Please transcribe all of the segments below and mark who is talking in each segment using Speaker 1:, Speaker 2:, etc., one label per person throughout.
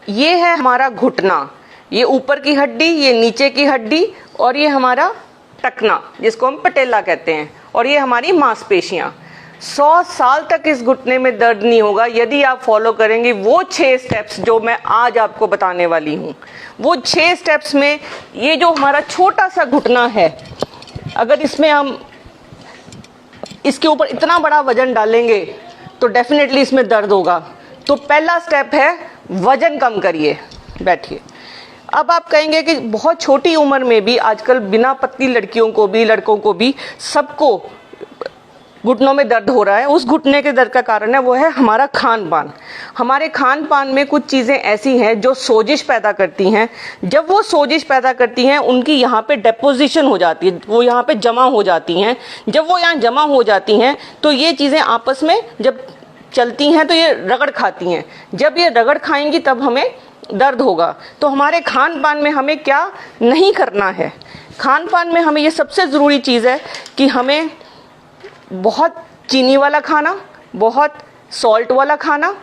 Speaker 1: ये है हमारा घुटना, ये ऊपर की हड्डी, ये नीचे की हड्डी, और ये हमारा टखना जिसको हम पटेला कहते हैं, और ये हमारी मांसपेशियां। 100 साल तक इस घुटने में दर्द नहीं होगा यदि आप फॉलो करेंगे वो 6 स्टेप्स जो मैं आज आपको बताने वाली हूँ। वो 6 स्टेप्स में ये जो हमारा छोटा सा घुटना है, अगर इसमें हम इसके ऊपर इतना बड़ा वजन डालेंगे तो डेफिनेटली इसमें दर्द होगा। तो पहला स्टेप है वजन कम करिए। बैठिए। अब आप कहेंगे कि बहुत छोटी उम्र में भी आजकल बिना पतली लड़कियों को भी लड़कों को भी सबको घुटनों में दर्द हो रहा है। उस घुटने के दर्द का कारण है वो है हमारा खान पान। हमारे खान पान में कुछ चीज़ें ऐसी हैं जो सोजिश पैदा करती हैं। जब वो सोजिश पैदा करती हैं उनकी यहाँ पे डेपोजिशन हो जाती है, वो यहाँ पे जमा हो जाती हैं। जब वो यहाँ जमा हो जाती हैं तो ये चीज़ें आपस में जब चलती हैं तो ये रगड़ खाती हैं। जब ये रगड़ खाएंगी तब हमें दर्द होगा। तो हमारे खान पान में हमें क्या नहीं करना है? खान पान में हमें ये सबसे ज़रूरी चीज़ है कि हमें बहुत चीनी वाला खाना, बहुत सॉल्ट वाला खाना,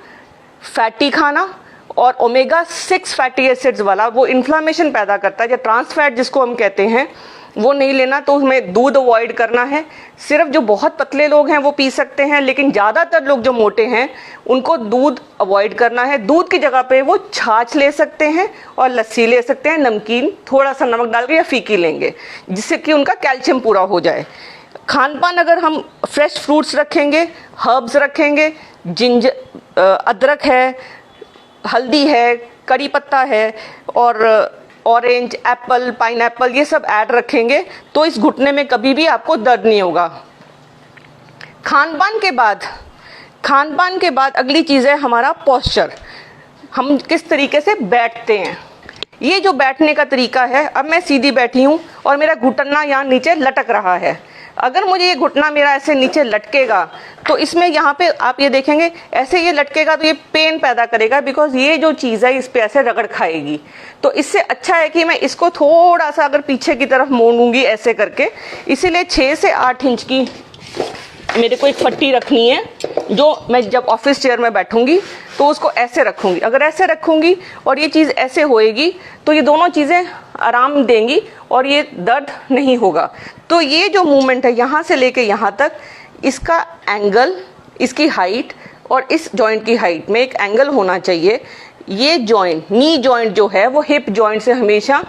Speaker 1: फैटी खाना और ओमेगा 6 फैटी एसिड्स वाला, वो इन्फ्लामेशन पैदा करता है या ट्रांस फैट जिसको हम कहते हैं, वो नहीं लेना। तो हमें दूध अवॉइड करना है। सिर्फ जो बहुत पतले लोग हैं वो पी सकते हैं, लेकिन ज़्यादातर लोग जो मोटे हैं उनको दूध अवॉइड करना है। दूध की जगह पे वो छाछ ले सकते हैं और लस्सी ले सकते हैं, नमकीन थोड़ा सा नमक डाल के या फीकी लेंगे, जिससे कि उनका कैल्शियम पूरा हो जाए। खान पान अगर हम फ्रेश फ्रूट्स रखेंगे, हर्ब्स रखेंगे, अदरक है, हल्दी है, कड़ी पत्ता है और ऑरेंज, एप्पल, पाइनएप्पल, ये सब ऐड रखेंगे तो इस घुटने में कभी भी आपको दर्द नहीं होगा। खान पान के बाद अगली चीज़ है हमारा पोस्चर। हम किस तरीके से बैठते हैं। ये जो बैठने का तरीका है, अब मैं सीधी बैठी हूँ और मेरा घुटना यहाँ नीचे लटक रहा है। अगर मुझे ये घुटना मेरा ऐसे नीचे लटकेगा तो इसमें यहाँ पे आप ये देखेंगे ऐसे ये लटकेगा तो ये पेन पैदा करेगा, बिकॉज ये जो चीज़ है इस पे ऐसे रगड़ खाएगी। तो इससे अच्छा है कि मैं इसको थोड़ा सा अगर पीछे की तरफ मोड़ूंगी ऐसे करके। इसीलिए 6 से 8 इंच की मेरे को एक पट्टी रखनी है, जो मैं जब ऑफिस चेयर में बैठूंगी तो उसको ऐसे रखूंगी। अगर ऐसे रखूंगी और ये चीज़ ऐसे होएगी तो ये दोनों चीज़ें आराम देंगी और ये दर्द नहीं होगा। तो ये जो मूवमेंट है यहाँ से लेके यहाँ तक, इसका एंगल, इसकी हाइट और इस जॉइंट की हाइट में एक एंगल होना चाहिए। ये जॉइंट, नी जॉइंट जो है वो हिप जॉइंट से हमेशा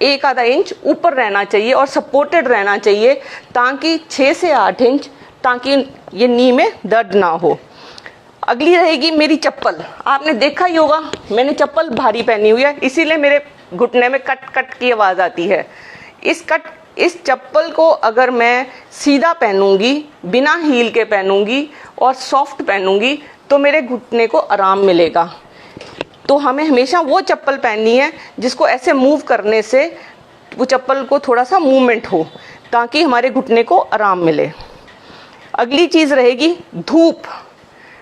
Speaker 1: 1 आधा इंच ऊपर रहना चाहिए और सपोर्टेड रहना चाहिए, ताकि 6 से 8 इंच, ताकि ये नी में दर्द ना हो। अगली रहेगी मेरी चप्पल। आपने देखा ही होगा मैंने चप्पल भारी पहनी हुई है, इसीलिए मेरे घुटने में कट कट की आवाज़ आती है। इस चप्पल को अगर मैं सीधा पहनूंगी, बिना हील के पहनूंगी और सॉफ्ट पहनूंगी तो मेरे घुटने को आराम मिलेगा। तो हमें हमेशा वो चप्पल पहननी है जिसको ऐसे मूव करने से वो चप्पल को थोड़ा सा मूवमेंट हो, ताकि हमारे घुटने को आराम मिले। अगली चीज़ रहेगी धूप।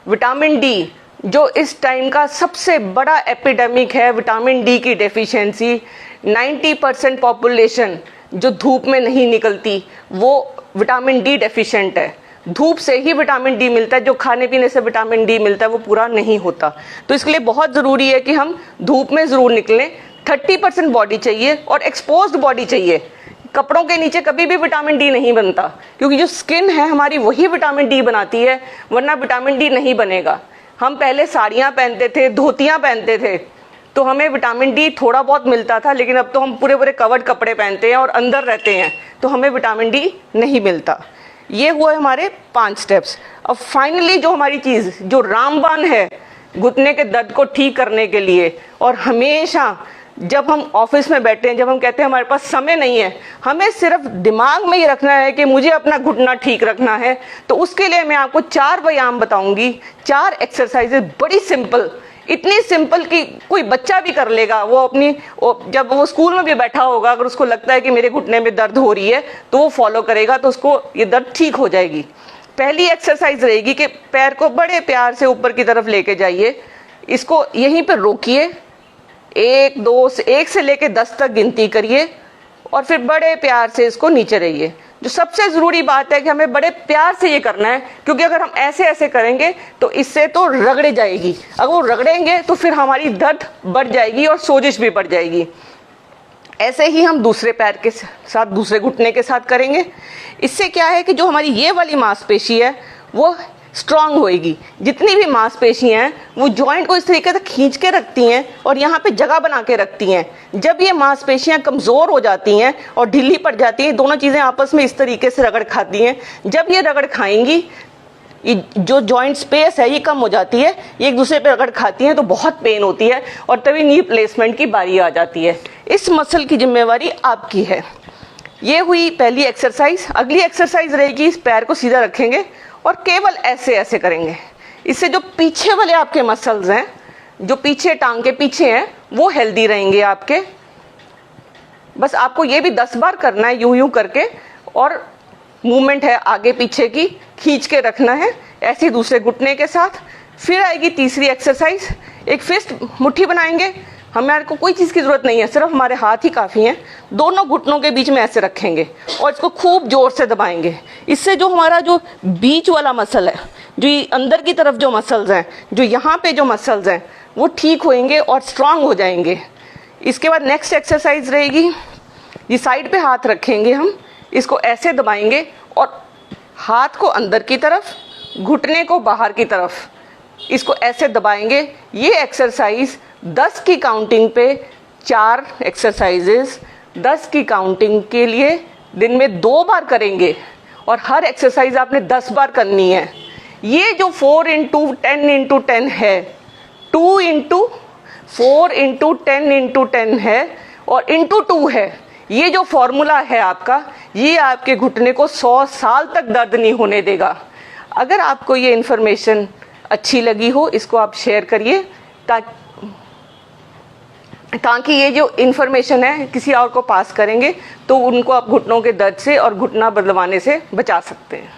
Speaker 1: विटामिन डी, जो इस टाइम का सबसे बड़ा एपिडेमिक है, विटामिन डी की डेफिशिएंसी। 90% पॉपुलेशन जो धूप में नहीं निकलती वो विटामिन डी डेफिशिएंट है। धूप से ही विटामिन डी मिलता है, जो खाने पीने से विटामिन डी मिलता है वो पूरा नहीं होता। तो इसके लिए बहुत ज़रूरी है कि हम धूप में ज़रूर निकलें। 30% बॉडी चाहिए और एक्सपोज्ड बॉडी चाहिए। कपड़ों के नीचे कभी भी विटामिन डी नहीं बनता, क्योंकि जो स्किन है हमारी वही विटामिन डी बनाती है, वरना विटामिन डी नहीं बनेगा। हम पहले साड़ियाँ पहनते थे, धोतियाँ पहनते थे, तो हमें विटामिन डी थोड़ा बहुत मिलता था, लेकिन अब तो हम पूरे पूरे कवर्ड कपड़े पहनते हैं और अंदर रहते हैं, तो हमें विटामिन डी नहीं मिलता। ये हुए हमारे 5 स्टेप्स। अब फाइनली जो हमारी चीज़, जो रामबाण है घुटने के दर्द को ठीक करने के लिए, और हमेशा जब हम ऑफिस में बैठे हैं, जब हम कहते हैं हमारे पास समय नहीं है, हमें सिर्फ दिमाग में ये रखना है कि मुझे अपना घुटना ठीक रखना है। तो उसके लिए मैं आपको 4 व्यायाम बताऊंगी, 4 एक्सरसाइजेज, बड़ी सिंपल, इतनी सिंपल कि कोई बच्चा भी कर लेगा। जब वो स्कूल में भी बैठा होगा, अगर उसको लगता है कि मेरे घुटने में दर्द हो रही है तो वो फॉलो करेगा, तो उसको ये दर्द ठीक हो जाएगी। पहली एक्सरसाइज रहेगी कि पैर को बड़े प्यार से ऊपर की तरफ लेके जाइए, इसको यहीं पर रोकिए, 1 से लेके 10 तक गिनती करिए और फिर बड़े प्यार से इसको नीचे रहिए। जो सबसे ज़रूरी बात है कि हमें बड़े प्यार से ये करना है, क्योंकि अगर हम ऐसे ऐसे करेंगे तो इससे तो रगड़े जाएगी, अगर वो रगड़ेंगे तो फिर हमारी दर्द बढ़ जाएगी और सोजिश भी बढ़ जाएगी। ऐसे ही हम दूसरे पैर के साथ, दूसरे घुटने के साथ करेंगे। इससे क्या है कि जो हमारी ये वाली मांसपेशी है वो स्ट्रांग होएगी। जितनी भी मांसपेशियां हैं वो जॉइंट को इस तरीके से खींच के रखती हैं और यहाँ पे जगह बना के रखती हैं। जब ये मांसपेशियां कमज़ोर हो जाती हैं और ढीली पड़ जाती हैं, दोनों चीज़ें आपस में इस तरीके से रगड़ खाती हैं। जब ये रगड़ खाएंगी, ये जो जॉइंट स्पेस है ये कम हो जाती है, ये एक दूसरे पे रगड़ खाती हैं तो बहुत पेन होती है और तभी नी रिप्लेसमेंट की बारी आ जाती है। इस मसल की जिम्मेवारी आपकी है। ये हुई पहली एक्सरसाइज। अगली एक्सरसाइज रहेगी, इस पैर को सीधा रखेंगे और केवल ऐसे ऐसे करेंगे। इससे जो पीछे वाले आपके मसल्स हैं, जो पीछे टांग के पीछे हैं, वो हेल्दी रहेंगे आपके। बस आपको ये भी 10 बार करना है यूं यूं करके, और मूवमेंट है आगे पीछे की, खींच के रखना है ऐसे दूसरे घुटने के साथ। फिर आएगी तीसरी एक्सरसाइज, एक फिस्ट मुट्ठी बनाएंगे। हमारे को कोई चीज़ की ज़रूरत नहीं है, सिर्फ हमारे हाथ ही काफ़ी हैं। दोनों घुटनों के बीच में ऐसे रखेंगे और इसको खूब जोर से दबाएंगे। इससे जो हमारा जो बीच वाला मसल है, जो अंदर की तरफ जो मसल्स हैं, जो यहाँ पे जो मसल्स हैं, वो ठीक होएंगे और स्ट्रांग हो जाएंगे। इसके बाद नेक्स्ट एक्सरसाइज रहेगी, ये साइड पे हाथ रखेंगे हम, इसको ऐसे दबाएंगे और हाथ को अंदर की तरफ, घुटने को बाहर की तरफ, इसको ऐसे दबाएंगे। ये एक्सरसाइज 10 की काउंटिंग पे 4 एक्सरसाइजेस 10 की काउंटिंग के लिए दिन में 2 बार करेंगे और हर एक्सरसाइज आपने 10 बार करनी है। ये जो 4 × 10 × 10 है, 2 × 4 × 10 × 10 है और × 2 है, ये जो फॉर्मूला है आपका, ये आपके घुटने को 100 साल तक दर्द नहीं होने देगा। अगर आपको ये इन्फॉर्मेशन अच्छी लगी हो, इसको आप शेयर करिए ताकि ये जो इन्फॉर्मेशन है किसी और को पास करेंगे तो उनको आप घुटनों के दर्द से और घुटना बदलवाने से बचा सकते हैं।